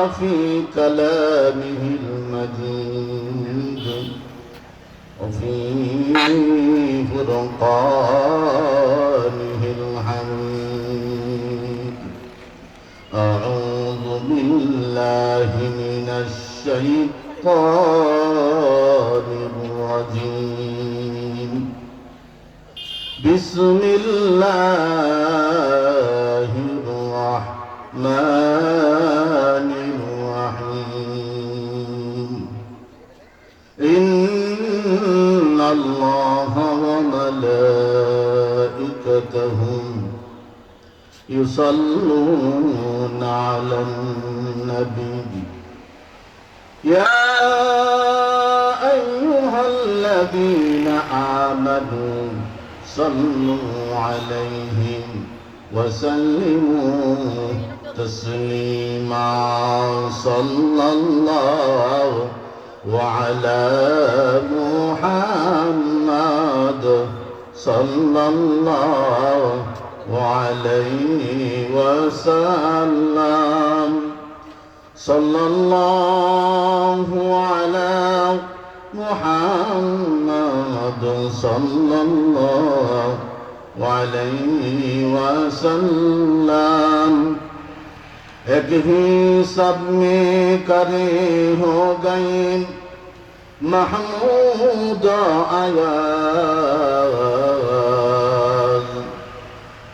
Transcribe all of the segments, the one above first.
في كلامه المجيد وفي فرقانه الحميد. أعوذ بالله من الشيطان الرجيم. بسم الله الرحمن الرحيم. إن الله وملائكته يصلون على النبي يا أيها الذين آمنوا صلوا عليه وسلموا تسليما. صلى الله وعلى محمد صلى الله عليه وسلم. صلى الله على محمد صلى الله عليه वसल्लम। एक ही सब में करे हो गए महमूद आयाज,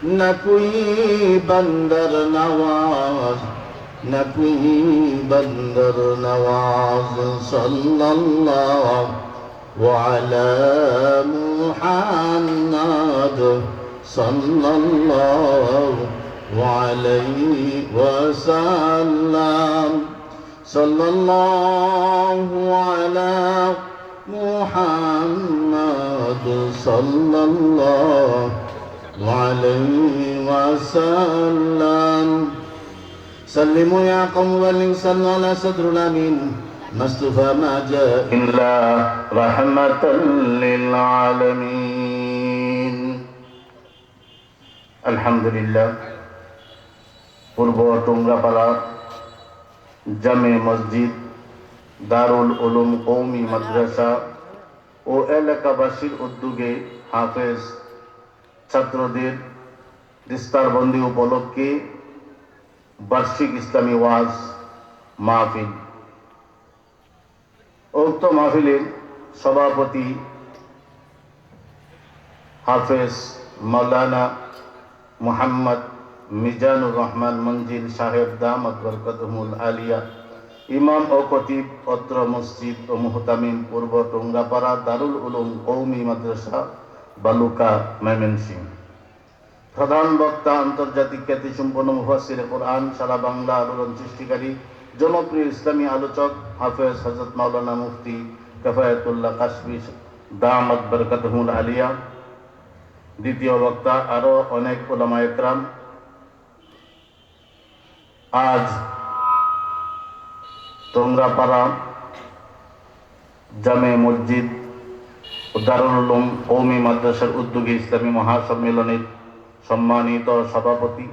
न कोई बंदर नवाज न कोई बंदर नवाज। सल्लल्लाहु अलैहि मुहम्मद सल्लल्लाहु अलैहि वसल्लम। सल्लल्लाहु अलैहि मुहम्मद सल्लल्लाहु अलैहि वसल्लम। सल्लिमु या कौम वसल्लु अला सद्रुल अमीन मुस्तफा मा जा इल्ला रहमतल लिल आलमीन। আলহামদুলিল্লাহ। পূর্ব টুঙ্গাপাড়া জামে মসজিদ, দারুল উলুম কওমি মাদ্রাসা ও এলাকাবাসীর উদ্যোগে হাফেজ ছাত্রদের ইফতারবন্দি উপলক্ষে বার্ষিক ইসলামী ওয়াজ মাহফিল। উক্ত মাহফিলের সভাপতি হাফেজ মাওলানা মোহাম্মদ মিজানুর রহমান মঞ্জিল সাহেব দামাত বরকতুহুল আলিয়া, ইমাম ও খতিব অত্র মসজিদ ও মুহতামিম পূর্ব টুঙ্গাপাড়া দারুল উলুম কওমি মাদ্রাসা বালুকা ময়মনসিংহ। প্রধান বক্তা আন্তর্জাতিক খ্যাতিসম্পন্ন মুফাসসিরে কোরআন, সারা বাংলা আলোড়ন সৃষ্টিকারী জনপ্রিয় ইসলামী আলোচক হাফেজ হযরত মাওলানা মুফতি কিফায়াতুল্লাহ কাশফি দামাত বরকতুহুল আলিয়া। দ্বিতীয় বক্তা আরো অনেক উলামা ইকরাম। আজ টুঙ্গাপাড়া জামে মসজিদ ও দারুল উলুম কওমি মাদ্রাসার উদ্যোগে ইসলামী মহাসম্মেলনের সম্মানিত সভাপতি,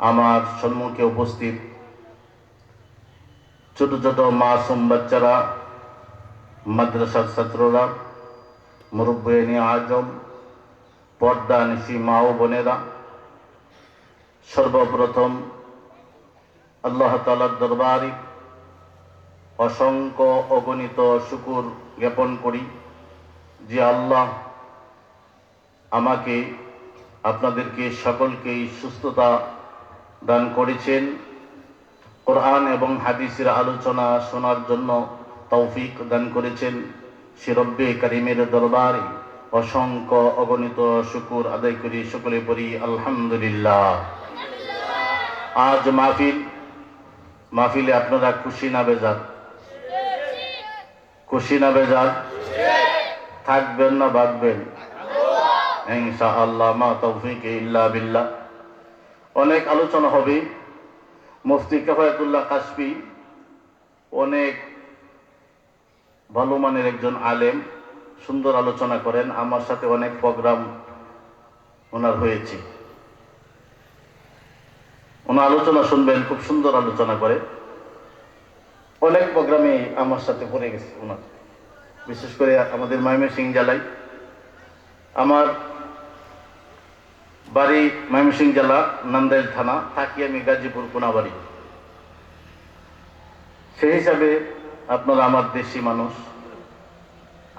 আমার সম্মুখে উপস্থিত ছোট ছোট মাসুম বাচ্চারা, মাদ্রাসার ছাত্ররা, মুরব্বিয়ানি আজম, পর্দা নিশি মা ও বোনেরা, সর্বপ্রথম আল্লাহ তাআলার দরবারে অসংখ্য অগণিত শুকর জ্ঞাপন করি যে আল্লাহ আমাকে আপনাদেরকে সকলকেই সুস্থতা দান করেছেন, কোরআন এবং হাদিসের আলোচনা শোনার জন্য তৌফিক দান করেছেন। সে রব্বে কারিমের দরবারে অসংখ্য অগণিত শুকর আদায় করি, সকলে পড়ি আলহামদুলিল্লাহ। আজ মাহফিলে আপনারা খুশি না বেজার? খুশি না বেজার? থাকবেন না ভাগবেন? ইনশাআল্লাহ, মা তৌফিক ইল্লা বিল্লাহ। অনেক আলোচনা হবে। মুফতি কিফায়াতুল্লাহ কাশফি অনেক ভালো মানের একজন আলেম, সুন্দর আলোচনা করেন। আমার সাথে অনেক প্রোগ্রাম ওনার হয়েছে। ওনার আলোচনা শুনবেন, খুব সুন্দর আলোচনা করে। অনেক প্রোগ্রামে আমার সাথে পড়ে গেছে ওনার, বিশেষ করে আমাদের ময়মনসিংহ জেলায়। আমার বাড়ি ময়মনসিংহ জেলা, নান্দাইল থানা, থাকি আমি গাজীপুর কোনাবাড়ি। সেই হিসাবে আপনারা আমার দেশি মানুষ,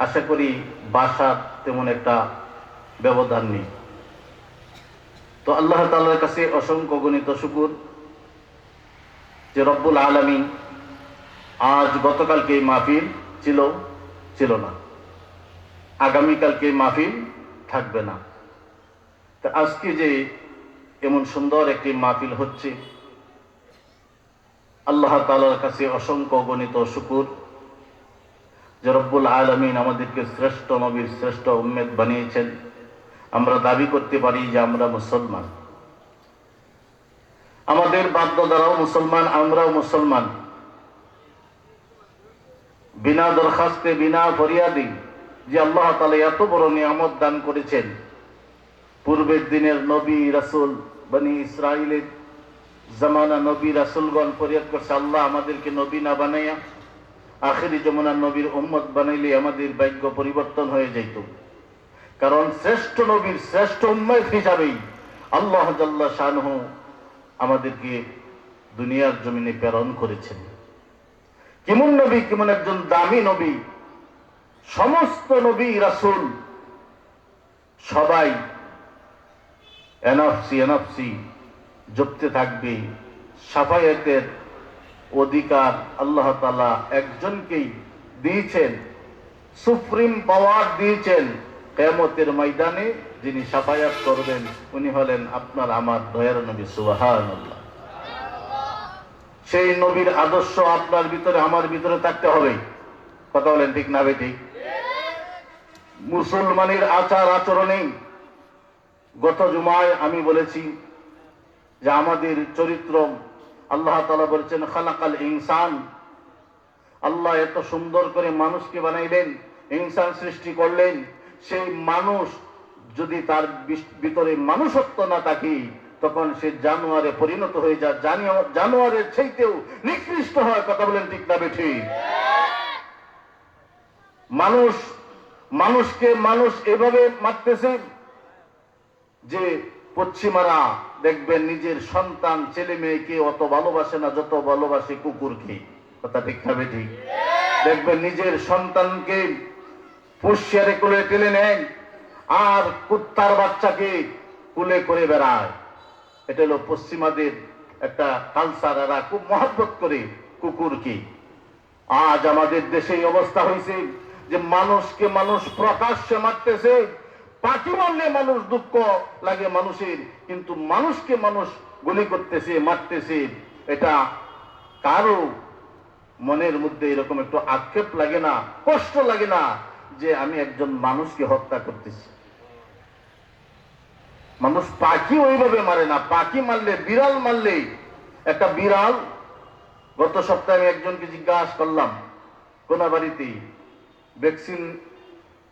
আশা করি ভাষার তেমন একটা ব্যবধান নেই। তো আল্লাহ তাআলার কাছে অসংখ্য গণিত শুকর যে রব্বুল আলামিন আজ গতকালকে মাহফিল ছিল না, আগামীকালকে মাহফিল থাকবে না। তা আজকে যে এমন সুন্দর একটি মাহফিল হচ্ছে, আল্লাহ তাআলার কাছে অসংখ্য গণিত শুকর যে রব্বুল আলামিন আমাদেরকে শ্রেষ্ঠ নবীর শ্রেষ্ঠ উম্মত বানিয়েছেন। আমরা দাবি করতে পারি যে আমরা মুসলমান, আমাদের বাপ-দাদারাও মুসলমান, আমরাও মুসলমান। বিনা দরখাস্তে, বিনা ফরিয়াদি যে আল্লাহ তাআলা এত বড় নিয়ামত দান করেছেন। পূর্বের দিনের নবী রাসূল, বনি ইসরাইলের জামানা নবী রাসূলগণ ফরিয়াদ করছে, আল্লাহ আমাদেরকে নবী না বানাইয়া আখিরি জমানার নবীর উম্মত বানাইলে আমাদের ভাগ্য পরিবর্তন হয়ে যেত। কারণ শ্রেষ্ঠ নবীর শ্রেষ্ঠ উম্মত হিসাবেই আল্লাহ জাল্লা শানহু আমাদেরকে দুনিয়ার জমিনে প্রেরণ করেছেন। কেমন নবী, কেমন একজন দামি নবী! সমস্ত নবী রাসূল সবাই এনফসি জপতে থাকবে। শাফায়াতের অধিকার আল্লাহ তাআলা একজনকেই দিয়েছেন, সুপ্রিম পাওয়ার দিয়েছেন। কিয়ামতের ময়দানে যিনি শাফায়াত করবেন উনি হলেন আপনার আমার দয়ার নবী। সুবহানাল্লাহ। সেই নবীর আদর্শ আপনার ভিতরে আমার ভিতরে থাকতে হবে। কথা বলেন ঠিক না বেঠিক? মুসলমানের আচার আচরণে গত জুমায় আমি বলেছি যে আমাদের চরিত্র, আল্লাহ তাআলা বলেছেন খালাকাল ইনসান, আল্লাহ এত সুন্দর করে মানুষকে বানাইলেন, ইনসান সৃষ্টি করলেন। সেই মানুষ যদি তার ভিতরে মানুষত্ব না থাকে তখন সে জানোয়ারে পরিণত হয়ে যায়, জানোয়ারের চাইতেও নিকৃষ্ট হয়। কথা বলেন ঠিক না বেঠিক? মানুষকে মানুষ এভাবে মারতেছে যে পশ্চিমারা দেখবেন নিজের সন্তান ছেলে মেয়েকে অত ভালোবাসে না যত ভালোবাসে কুকুরকে। কথা ঠিক না বেঠিক? দেখবেন নিজের সন্তানকে পুষ্যারে কোলে টেনে নেয় আর কুত্তার বাচ্চাকে কোলে করে বেড়ায়। এটা হলো পশ্চিমাদের একটা কালচার, এরা খুব মহব্বত করে কুকুরকে। আজ আমাদের দেশে এই অবস্থা হয়েছে যে মানুষকে মানুষ প্রকাশ্যে মারতেছে। পাখি মারলে মানুষ দুঃখ লাগে মানুষের, কিন্তু মানুষকে মানুষ গুলি করতেছে, মারতেছে। এটা কারো মনের মধ্যে এরকম একটু আক্ষেপ লাগে না, কষ্ট লাগে না যে আমি একজন মানুষকে হত্যা করতেছি? মানুষ পাখি ওইভাবে মারে না। পাখি মারলে, বিড়াল মারলে, একটা বিড়াল, গত সপ্তাহে আমি একজনকে জিজ্ঞাসা করলাম, কোনাবাড়িতে ভ্যাকসিন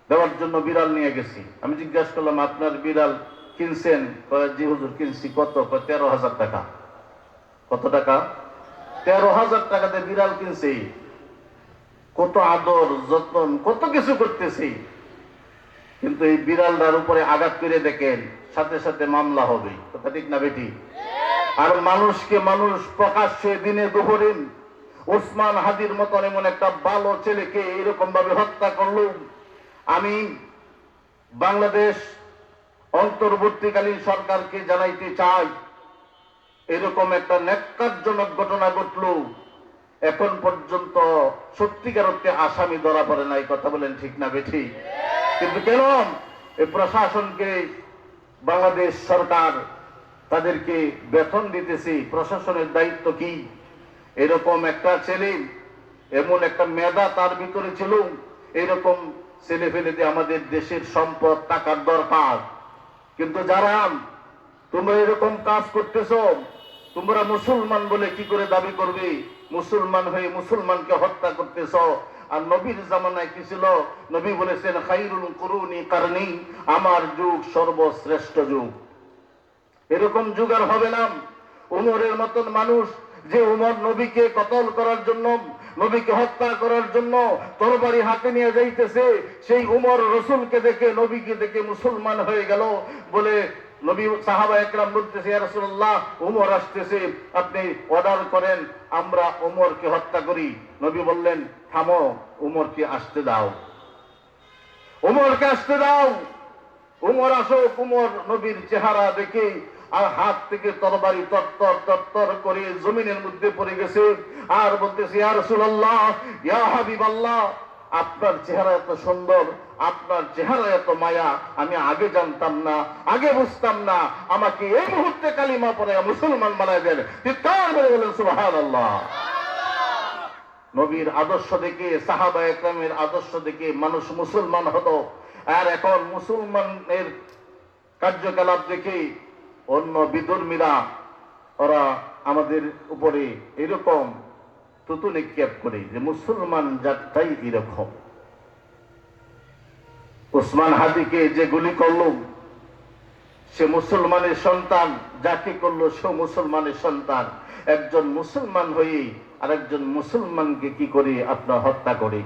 দেওয়ার জন্য বিড়াল নিয়ে গেছি। আমি জিজ্ঞাসা করলাম আপনার বিড়াল কিনছেন? জি হুজুর কিনছি। কত? 13,000 টাকা। কত টাকা? 13,000 টাকাতে বিড়াল কিনছে। কত আদর যত্ন, কত কিছু করতেছি, কিন্তু এই বিড়ালটার উপরে আঘাত করে দেখেন সাথে সাথে মামলা হবে। কথা ঠিক না বেটি? আর মানুষকে মানুষ প্রকাশ্যে দিনে দুপুরে ওসমান হাদির মতন এমন একটা ভালো ছেলেকে এরকম ভাবে হত্যা করলো। আমি বাংলাদেশ অন্তর্বর্তীকালীন সরকারকে জানাইতে চাই, এরকম একটা ন্যাক্কারজনক ঘটনা ঘটলো, এখন পর্যন্ত সত্যিকার অর্থে আসামি ধরা পড়ে নাই। কথা বলেন ঠিক না বেঠি? কিন্তু কেন এই প্রশাসনকে, বাংলাদেশ সরকার তাদেরকে বেতন দিতেছে, প্রশাসনের দায়িত্ব কি? এরকম একটা ছেলে, এমন একটা মেধা তার ভিতরে ছিল, এরকম ছেলে ফেলে দিয়ে আমাদের দেশের সম্পদ টাকার দরকার। কিন্তু যারা তোমরা এরকম কাজ করতেছো, তোমরা মুসলমান বলে কি করে দাবি করবে? মুসলমান হয়ে মুসলমানকে হত্যা করতেছ। আর নবীর জামানায় কি ছিল? নবী বলেছেন খায়রুল কুরুনি কারনি, আমার যুগ সর্বশ্রেষ্ঠ যুগ। এরকম যুগ আর হবে না। উমরের মতন মানুষ, যে উমর নবীকে কতল করার জন্য নবীকে হত্যা করার জন্য তরবারি হাতে নিয়ে যাইতেছে, সেই উমর রসুলকে দেখে, নবীকে দেখে মুসলমান হয়ে গেল। বলে নবী সাহাবা একরাম বলতেছে, ইয়া রাসূলুল্লাহ, উমর আসতেছে, আপনি অর্ডার করেন, আমরা উমরকে হত্যা করি। নবী বললেন, থামো, উমরকে আসতে দাও, উমরকে আসতে দাও। উমর আসুক। উমর নবীর চেহারা দেখে আর হাত থেকে তরবারি তরতর তরতর করে জমিনের মধ্যে পড়ে গেছে, আর বলতেছে, ইয়া রাসূলুল্লাহ, ইয়া হাবিবাল্লাহ, আপনার চেহারা এত সুন্দর, আপনার চেহারা এত মায়া, আমি আগে জানতাম না, আগে বুঝতাম না, আমাকে এই মুহূর্তে কালিমা পড়ে মুসলমান বানায় দেন। চিৎকার করে বলেন সুবহানাল্লাহ। নবীর আদর্শ দেখে, সাহাবা একরামের আদর্শ দেখে মানুষ মুসলমান হতো। আর এখন মুসলমানের কার্যকলাপ দেখে অন্য বিধর্মীরা, ওরা আমাদের উপরে এরকম থুতু নিক্ষেপ করে যে মুসলমান জাতটাই এরকম। ওসমান হাদিকে যে গুলি করলো সে মুসলমানের সন্তান, যাকে করলো সে মুসলমানের সন্তান। একজন মুসলমান হয়ে আরেকজন মুসলমানকে কি করে আপনার হত্যা করে,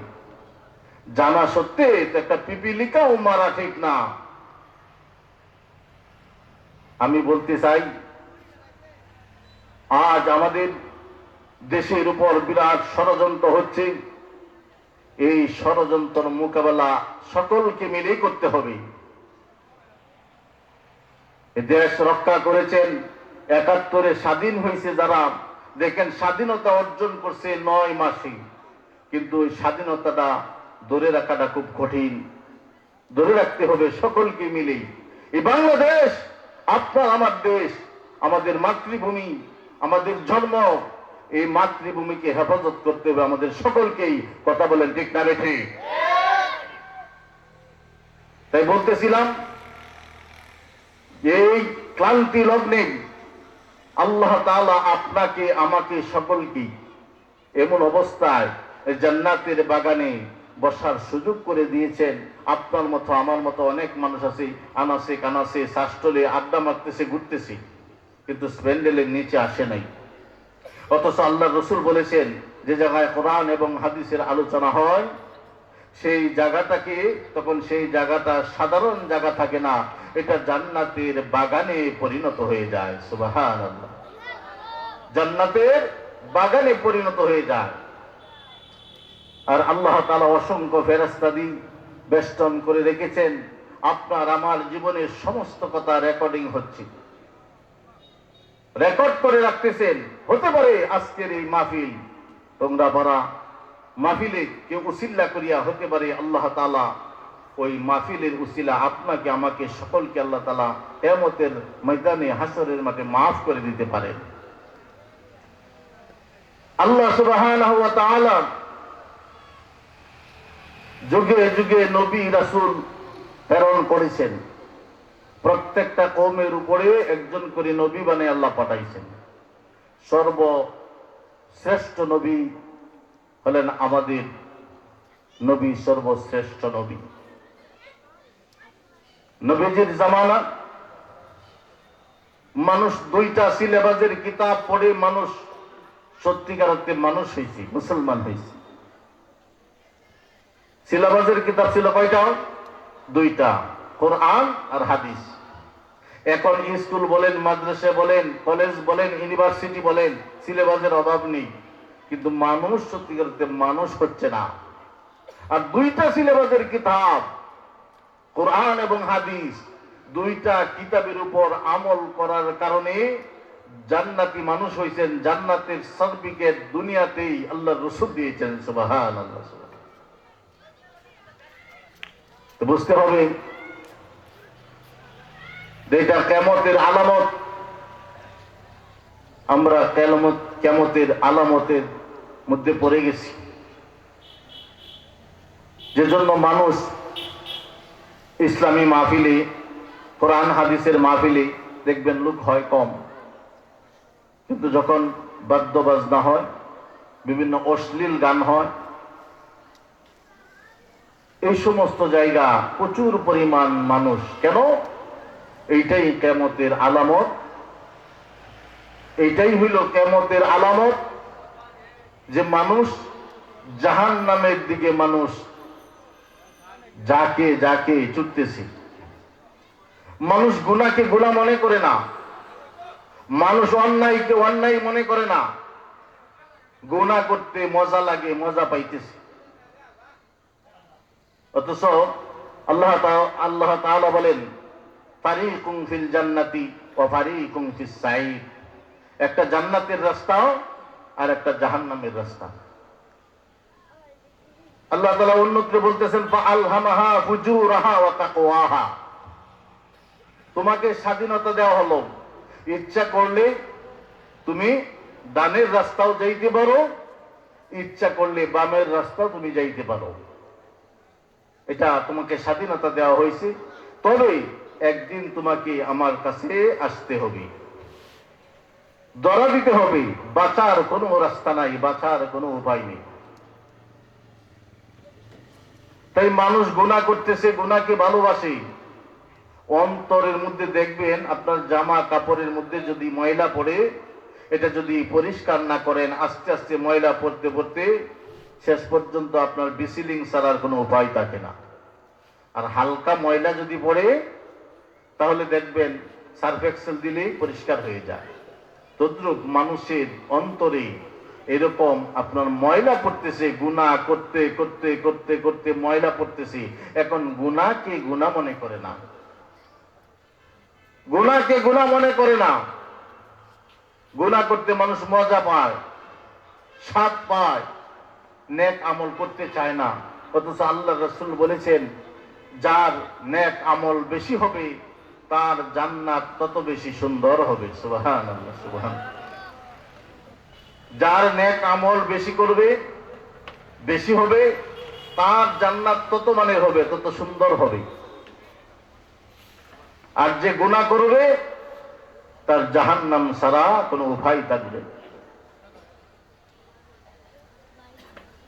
জানা সত্ত্বে একটা পিপিলিকাও মারা ঠিক না। আমি বলতে চাই, আজ আমাদের দেশের উপর বিরাট ষড়যন্ত্র হচ্ছে। এই ষড়যন্ত্র মোকাবেলা সকলকে মিলেই করতে হবে। দেশ রক্ষা করেছেন, ৭১ স্বাধীন হয়েছে যারা, দেখেন স্বাধীনতা অর্জন করছে ৯ মাসে, কিন্তু ওই স্বাধীনতাটা ধরে রাখাটা খুব কঠিন। ধরে রাখতে হবে সকলকে মিলেই। এই বাংলাদেশ আপনার আমার দেশ, আমাদের মাতৃভূমি, আমাদের জন্ম, এই মাতৃভূমিকে হেফাজত করতে হবে আমাদের সকলকেই। কথা বলেন ঠিক না রেখে? তাই বলতেছিলাম, এই ক্লান্তি লগ্নে আল্লাহ তাআলা আপনাকে, আমাকে, সকলকে এমন অবস্থায় জান্নাতের বাগানে বসার সুযোগ করে দিয়েছেন। আপনার মতো আমার মতো অনেক মানুষ আছে, আনাসে কানাসে শাস্ত্রলে আড্ডা মারতেছে, ঘুরতেছে, কিন্তু স্প্যান্ডেলের নিচে আসে নাই। অথচ আল্লাহ রসুল বলেছেন, যে জায়গায় কোরআন এবং হাদিসের আলোচনা হয় সেই জায়গাটাকে, তখন সেই জায়গাটা সাধারণ জায়গা থাকে না, এটা জান্নাতের বাগানে পরিণত হয়ে যায়। সুবহানাল্লাহ। জান্নাতের বাগানে পরিণত হয়ে যায়। আর আল্লাহ তাআলা অসংখ্য ফেরেশতা দিয়ে বেষ্টন করে রেখেছেন। আপনার আমার জীবনের সমস্ত কথা রেকর্ডিং হচ্ছে, রেকর্ড করে রাখতেছেন। হতে পারে আজকের এই মাহফিল, তোমরা পড়া মাহফিলে কেউ উসিলা করিয়া, হতে পারে আল্লাহ তাআলা ওই মাহফিলের উসিলা আপনাকে, আমাকে, সকলকে আল্লাহ তাআলা কিয়ামতের ময়দানে, হাসরের মাঠে মাফ করে দিতে পারেন। আল্লাহ সুবহানাহু ওয়া তাআলা যুগে যুগে নবী রাসূল প্রেরণ করেছেন। প্রত্যেকটা কওমের উপরে একজন করে নবী বানিয়ে আল্লাহ পাঠাইছেন। সর্বশ্রেষ্ঠ নবী হলেন আমাদের নবী, সর্বশ্রেষ্ঠ নবী। নবীজির জামানা মানুষ 2টা সিলেবাসের কিতাব পড়ে মানুষ সত্যিকার অর্থে মানুষ হয়েছে, মুসলমান হয়েছে। সিলেবাসের কিতাব ছিল কয়টা? 2টা, কোরআন আর হাদিস। এখন স্কুল বলেন, মাদ্রাসা বলেন, কলেজ বলেন, ইউনিভার্সিটি বলেন, সিলেবাসের অভাব নেই, কিন্তু মানুষ সত্যিকার অর্থে মানুষ হচ্ছে না। আর 2টা সিলেবাসের কিতাব, কোরআন এবং হাদিস, 2টা কিতাবের উপর আমল করার কারণে জান্নাতি মানুষ হয়েছেন। জান্নাতের সার্টিফিকেট দুনিয়াতেই আল্লাহ রাসূল দিয়েছেন। সুবহানাল্লাহ। তো বুঝতে হবে এটা কিয়ামতের আলামত। আমরা কিয়ামতের আলামতের মধ্যে পড়ে গেছি, যে জন্য মানুষ ইসলামী মাহফিলে, কোরআন হাদিসের মাহফিলে দেখবেন লোক হয় কম, কিন্তু যখন বাদ্য বাজনা হয়, বিভিন্ন অশ্লীল গান হয়, এই সমস্ত জায়গা প্রচুর পরিমাণ মানুষ। কেন? এইটাই কিয়ামতের আলামত। এইটাই হইল কিয়ামতের আলামত, যে মানুষ জাহান্নামের দিকে মানুষ যাকে যাকে ছুটতেছে। মানুষ গুনাহকে গুনাহ মনে করে না, মানুষ অন্যায়কে অন্যায় মনে করে না। গুনাহ করতে মজা লাগে, মজা পাইতেছে। অথচ আল্লাহ তাআলা বলেন, ফারিকুম ফিল জান্নাতি ওয়া ফারিকুম ফিস সাঈর। একটা জান্নাতের রাস্তা আর একটা জাহান্নামের রাস্তা। আল্লাহ তাআলা অন্যত্র বলতেছেন, ফাআলহামাহা ফুজুরাহা ওয়া তাকওয়াহা। তোমাকে স্বাধীনতা দেওয়া হলো, ইচ্ছা করলে তুমি ডানের রাস্তাও যাইতে পারো, ইচ্ছা করলে বামের রাস্তাও তুমি যাইতে পারো। এটা তোমাকে স্বাধীনতা দেওয়া হয়েছে। তবে একদিন তোমাকে আমার কাছে আসতে হবে, ধরা দিতে হবে। বাঁচার কোনো রাস্তা নাই, বাঁচার কোনো উপায় নেই। তাই মানুষ গুনাহ করতেছে, গুনাহকে ভালোবাসে। অন্তরের মধ্যে দেখবেন, আপনার জামা কাপড়ের মধ্যে যদি ময়লা পড়ে, এটা যদি পরিষ্কার না করেন, আস্তে আস্তে ময়লা পড়তে পড়তে শেষ পর্যন্ত আপনার বিসিলিং ছাড়ার কোনো উপায় থাকে না। আর হালকা ময়লা যদি পড়ে, তাহলে দেখবেন সার্ফ এক্সেল দিলেই পরিষ্কার হয়ে যায়। তদ্রূপ মানুষের অন্তরে এরকম আপনার ময়লা পড়তেছে, গুনাহ করতে করতে করতে করতে ময়লা পড়তেছে। এখন গুনাহকে গুনাহ মনে করে না, গুনাহকে গুনাহ মনে করে না। গুনাহ করতে মানুষ মজা পায়, স্বাদ পায়, নেক আমল করতে চায় না। অথচ আল্লাহ রাসূল বলেছেন, যার নেক আমল বেশি হবে তার জান্নাত তত বেশি সুন্দর হবে। সুবহানাল্লাহ, সুবহানাল্লাহ। যার নেক আমল বেশি করবে, বেশি হবে, তার জান্নাত তত মানের হবে, তত সুন্দর হবে। আর যে গুনাহ করবে তার জাহান্নাম ছাড়া কোনো উপায় থাকবে।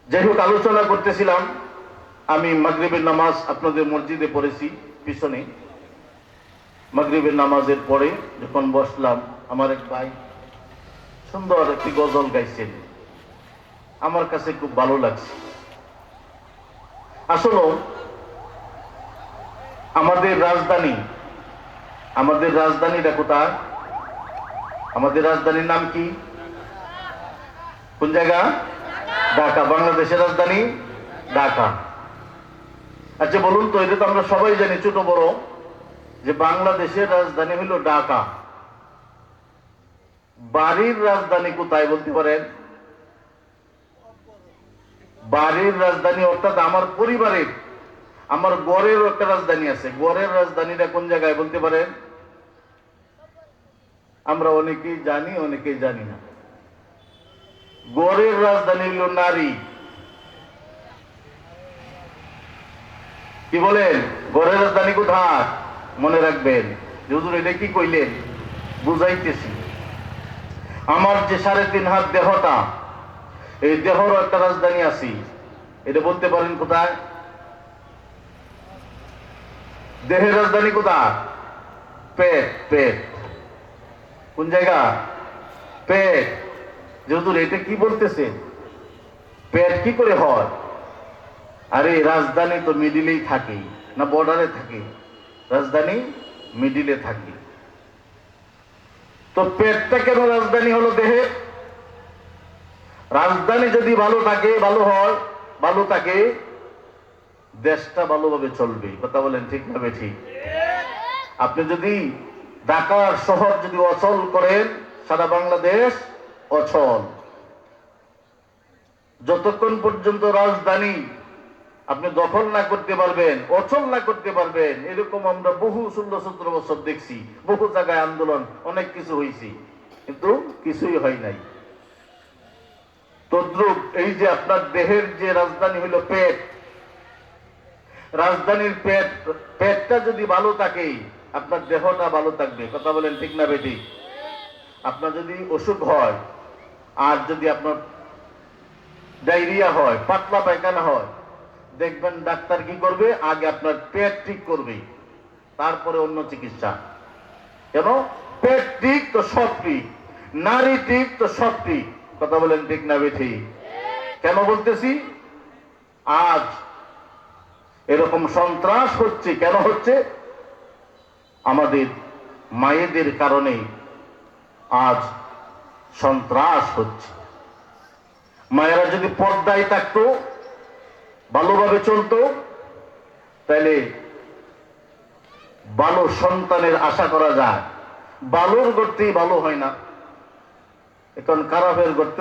যাই হোক, আলোচনা করতেছিলাম, আমি মাগরিবের নামাজ আপনাদের মসজিদে পড়েছি পিছনে। মাগরিবের নামাজের পরে যখন বসলাম, আমার এক ভাই সুন্দর একটি গজল গাইছেন, আমার কাছে খুব ভালো লাগছে। আসলে আমাদের রাজধানীটা কোথায়? আমাদের রাজধানীর নাম কি? কোন জায়গা? ঢাকা। বাংলাদেশের রাজধানী ঢাকা। আচ্ছা বলুন তো, এটা তো আমরা সবাই জানি, ছোট বড়, যে বাংলাদেশের রাজধানী হলো ঢাকা। বাড়ির রাজধানী কোথায় বলতে পারেন? বাড়ির রাজধানী অর্থাৎ আমার পরিবারের, আমার গড়েরও একটা রাজধানী আছে। গড়ের রাজধানীটা কোন জায়গায় বলতে পারেন? আমরা অনেকেই জানি, অনেকেই জানি না। গড়ের রাজধানী হলো নারী। কি বলেন? গড়ের রাজধানী কোথায়? মনে রাখবেন। হুজুর এটা কি কইলেন? বুঝাইতেছি। আমার যে 3.5 হাত দেহটা, এই দেহরও একটা রাজধানী আছে। এটা বলতে পারেন কোথায়? দেহের রাজধানী কোথায়? পেট। পেট কোন জায়গা? পেট। হুজুর এটা কি বলতেছে? পেট কি করে হয়? আরে রাজধানী তো মিডিলেই থাকে না, বর্ডারে থাকে? রাজধানী মিডিলে থাকে। তো পেটটা কেন রাজধানী হলো দেহে? রাজধানী যদি ভালো থাকে, ভালো হয়, ভালো থাকে, দেশটা ভালোভাবে চলবে। কথা বলেন ঠিক না বেঠিক? আপনি যদি ঢাকার শহর যদি অচল করেন, সারা বাংলাদেশ অচল। যতক্ষণ পর্যন্ত রাজধানী আপনি দখল না করতে পারবেন, অচল না করতে পারবেন, এরকম আমরা বহু 16-17 বছর দেখছি। বহু জায়গায় আন্দোলন, অনেক কিছু হয়েছে, কিন্তু কিছুই হয় নাই। তদ্রূপ এই যে আপনার দেহের যে রাজধানী হলো পেট, রাজধানীর পেটটা যদি ভালো থাকে, আপনার দেহটা ভালো থাকবে। কথা বলেন ঠিক না বেঠিক? আপনার যদি অসুখ হয়, আর যদি আপনার ডায়রিয়া হয়, পাতলা পায়খানা হয়, দেখবেন ডাক্তার কি করবে? আগে আপনার পেট ঠিক করবে, তারপরে অন্য চিকিৎসা। কেন? পেট ঠিক তো সব ঠিক, নারী ঠিক তো সব ঠিক। কথা বলেন ঠিক না বেঠিক? কেন বলতেছি? আজ এরকম সন্ত্রাস হচ্ছে, কেন হচ্ছে? আমাদের মায়েদের কারণে আজ সন্ত্রাস হচ্ছে। মায়েরা যদি পর্দায় থাকতো, ভালোভাবে চলতো, তাহলে ভালো সন্তানের আশা করা যায়। ভালোর গড়তেই ভালো হয় না, এখন খারাপের গড়তে